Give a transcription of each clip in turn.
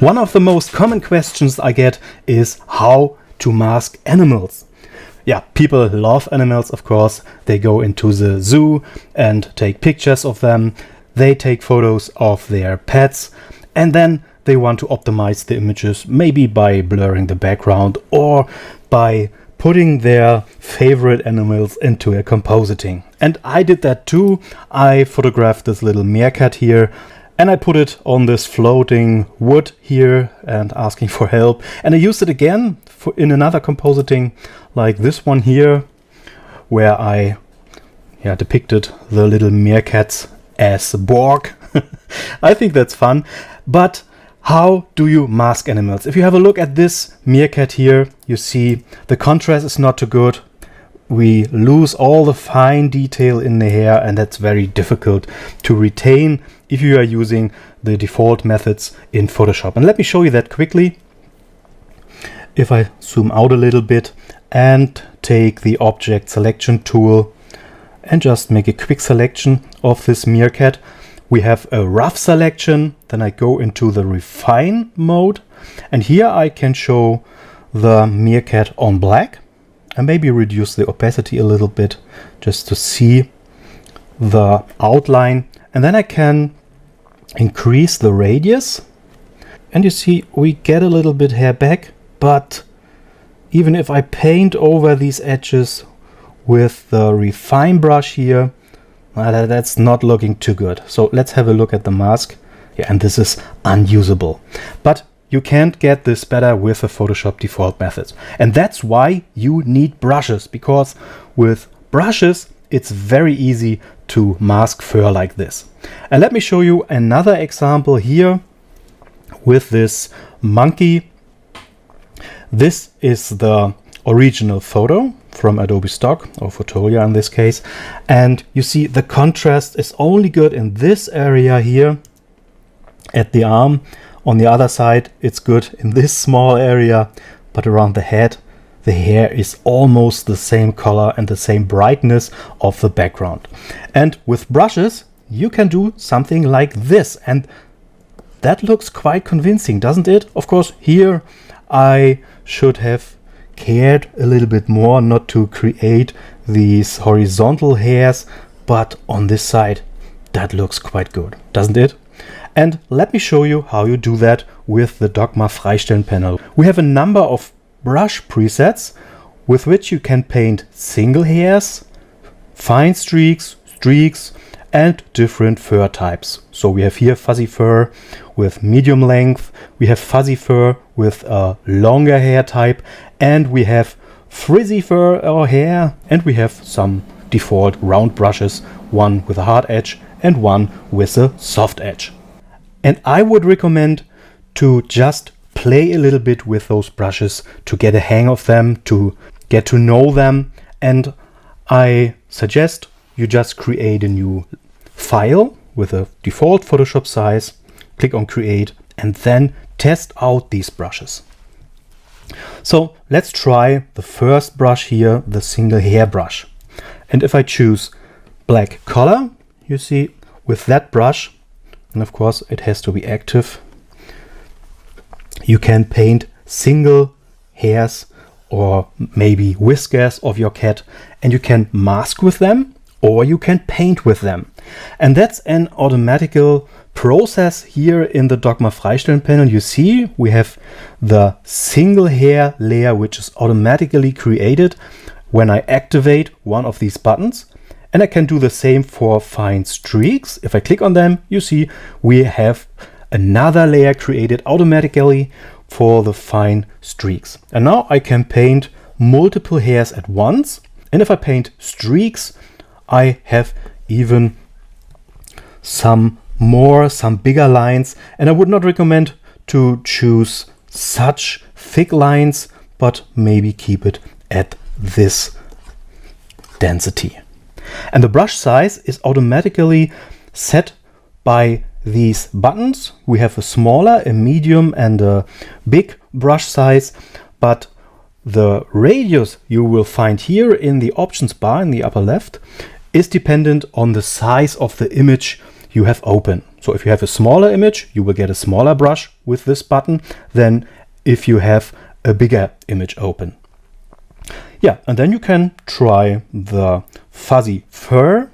One of the most common questions I get is how to mask animals. Yeah, people love animals, of course. They go into the zoo and take pictures of them. They take photos of their pets, and then they want to optimize the images, maybe by blurring the background or by putting their favorite animals into a compositing. And I did that too. I photographed this little meerkat here, and I put it on this floating wood here and asking for help. And I used it again in another compositing like this one here, where I depicted the little meerkats as Borg. I think that's fun. But how do you mask animals? If you have a look at this meerkat here, you see the contrast is not too good. We lose all the fine detail in the hair, and that's very difficult to retain if you are using the default methods in Photoshop. And let me show you that quickly. If I zoom out a little bit and take the object selection tool and just make a quick selection of this meerkat, we have a rough selection. Then I go into the refine mode, and here I can show the meerkat on black. And maybe reduce the opacity a little bit just to see the outline. And then I can increase the radius. And you see we get a little bit hair back. But even if I paint over these edges with the refine brush here, that's not looking too good. So let's have a look at the mask. Yeah, and this is unusable. But you can't get this better with the Photoshop default methods. And that's why you need brushes, because with brushes, it's very easy to mask fur like this. And let me show you another example here with this monkey. This is the original photo from Adobe Stock, or Photolia in this case. And you see the contrast is only good in this area here at the arm. On the other side, it's good in this small area, but around the head, the hair is almost the same color and the same brightness of the background. And with brushes, you can do something like this. And that looks quite convincing, doesn't it? Of course, here I should have cared a little bit more not to create these horizontal hairs, but on this side, that looks quite good, doesn't it? And let me show you how you do that with the Docma Freistellen panel. We have a number of brush presets with which you can paint single hairs, fine streaks, and different fur types. So we have here fuzzy fur with medium length, we have fuzzy fur with a longer hair type, and we have frizzy fur or hair, and we have some default round brushes, one with a hard edge and one with a soft edge. And I would recommend to just play a little bit with those brushes to get a hang of them, to get to know them. And I suggest you just create a new file with a default Photoshop size, click on Create, and then test out these brushes. So let's try the first brush here, the single hair brush. And if I choose black color, you see with that brush, and of course it has to be active, you can paint single hairs or maybe whiskers of your cat, and you can mask with them or you can paint with them. And that's an automatical process here in the Docma Freistellen panel. You see we have the single hair layer which is automatically created when I activate one of these buttons. And I can do the same for fine streaks. If I click on them, you see we have another layer created automatically for the fine streaks. And now I can paint multiple hairs at once. And if I paint streaks, I have even some bigger lines. And I would not recommend to choose such thick lines, but maybe keep it at this density. And the brush size is automatically set by these buttons. We have a smaller, a medium, and a big brush size, but the radius you will find here in the options bar in the upper left is dependent on the size of the image you have open. So if you have a smaller image, you will get a smaller brush with this button than if you have a bigger image open. Yeah, and then you can try the fuzzy fur.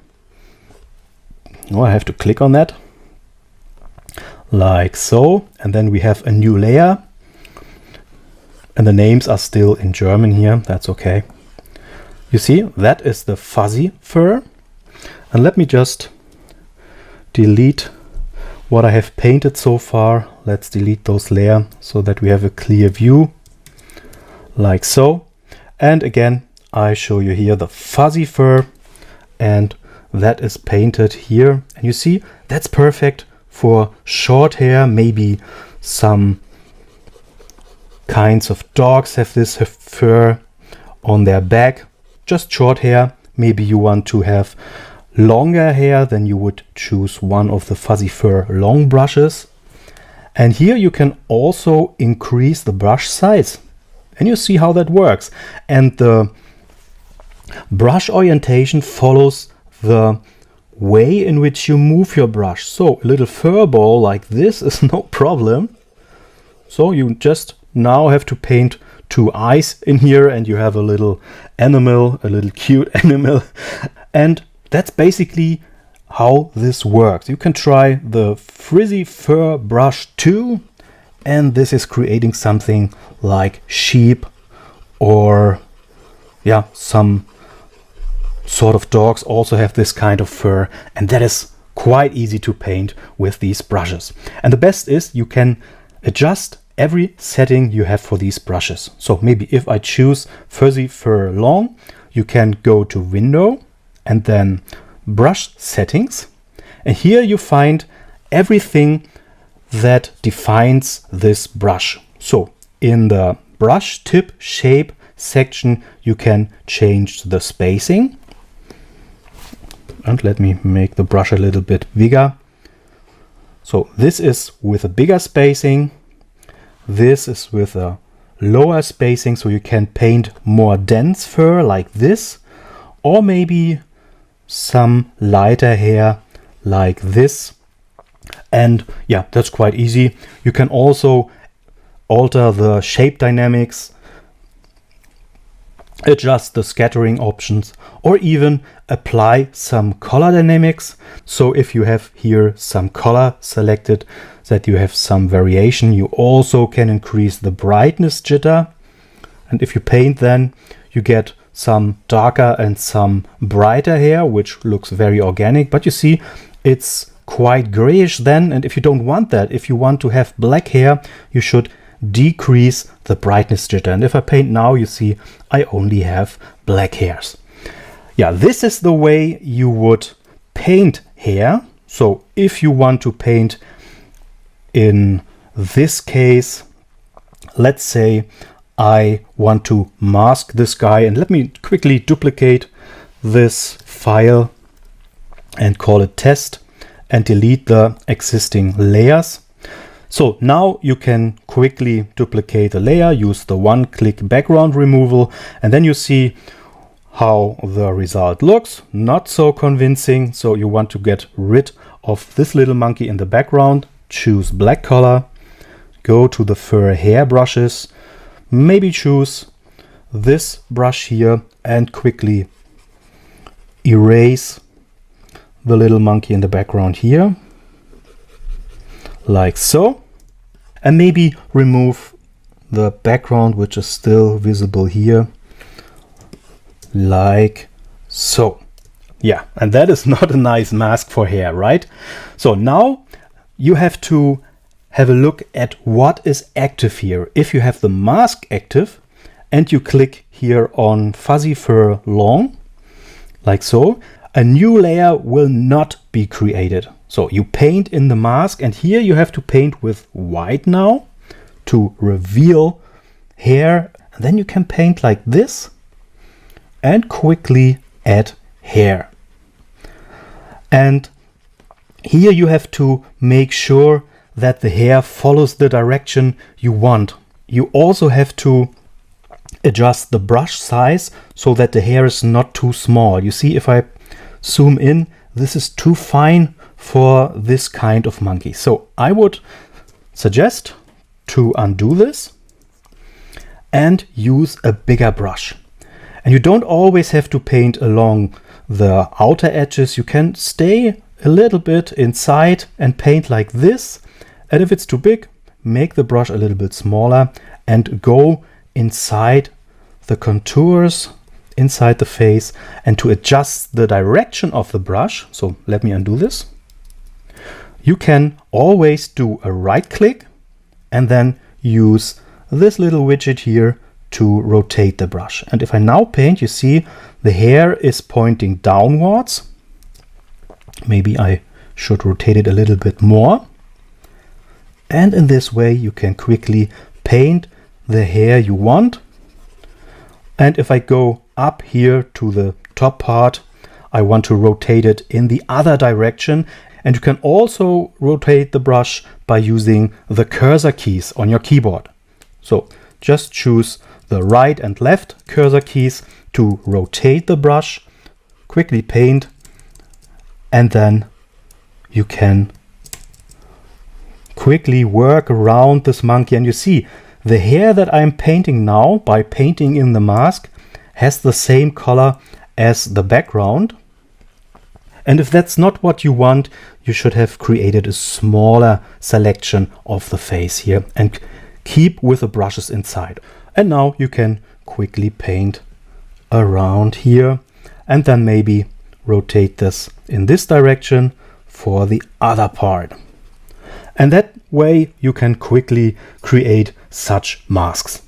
Oh, I have to click on that. Like so. And then we have a new layer. And the names are still in German here. That's okay. You see, that is the fuzzy fur. And let me just delete what I have painted so far. Let's delete those layers so that we have a clear view. Like so. And again, I show you here the fuzzy fur, and that is painted here. And you see, that's perfect for short hair. Maybe some kinds of dogs have this fur on their back. Just short hair. Maybe you want to have longer hair, then you would choose one of the fuzzy fur long brushes. And here you can also increase the brush size. And you see how that works. And the brush orientation follows the way in which you move your brush. So a little fur ball like this is no problem. So you just now have to paint 2 eyes in here, and you have a little animal, a little cute animal. And that's basically how this works. You can try the frizzy fur brush too. And this is creating something like sheep or yeah, some sort of dogs also have this kind of fur, and that is quite easy to paint with these brushes. And the best is you can adjust every setting you have for these brushes. So maybe if I choose fuzzy fur long, you can go to window and then brush settings, and here you find everything that defines this brush. So in the brush tip shape section, you can change the spacing. And let me make the brush a little bit bigger. So this is with a bigger spacing. This is with a lower spacing, so you can paint more dense fur like this, or maybe some lighter hair like this. And yeah, that's quite easy. You can also alter the shape dynamics, adjust the scattering options, or even apply some color dynamics. So if you have here some color selected, that you have some variation, you also can increase the brightness jitter. And if you paint, then you get some darker and some brighter hair, which looks very organic. But you see, it's quite grayish then, and if you don't want that, if you want to have black hair, you should decrease the brightness jitter. And if I paint now, you see I only have black hairs. Yeah, this is the way you would paint hair. So if you want to paint in this case, let's say I want to mask this guy, and let me quickly duplicate this file and call it test and delete the existing layers. So now you can quickly duplicate the layer, use the one-click background removal, and then you see how the result looks. Not so convincing. So you want to get rid of this little monkey in the background. Choose black color, go to the fur hair brushes, maybe choose this brush here and quickly erase the little monkey in the background here, like so. And maybe remove the background, which is still visible here, like so. Yeah, and that is not a nice mask for hair, right? So now you have to have a look at what is active here. If you have the mask active and you click here on fuzzy fur long, like so, a new layer will not be created. So you paint in the mask, and here you have to paint with white now to reveal hair. And then you can paint like this and quickly add hair. And here you have to make sure that the hair follows the direction you want. You also have to adjust the brush size so that the hair is not too small. You see, if I zoom in, this is too fine for this kind of monkey. So I would suggest to undo this and use a bigger brush. And you don't always have to paint along the outer edges. You can stay a little bit inside and paint like this. And if it's too big, make the brush a little bit smaller and go inside the contours, inside the face, and to adjust the direction of the brush. So let me undo this. You can always do a right click and then use this little widget here to rotate the brush. And if I now paint, you see the hair is pointing downwards. Maybe I should rotate it a little bit more. And in this way you can quickly paint the hair you want. And if I go up here to the top part, I want to rotate it in the other direction. And you can also rotate the brush by using the cursor keys on your keyboard. So just choose the right and left cursor keys to rotate the brush, quickly paint, and then you can quickly work around this monkey. And you see the hair that I'm painting now by painting in the mask has the same color as the background. And if that's not what you want, you should have created a smaller selection of the face here and keep with the brushes inside. And now you can quickly paint around here and then maybe rotate this in this direction for the other part. And that way you can quickly create such masks.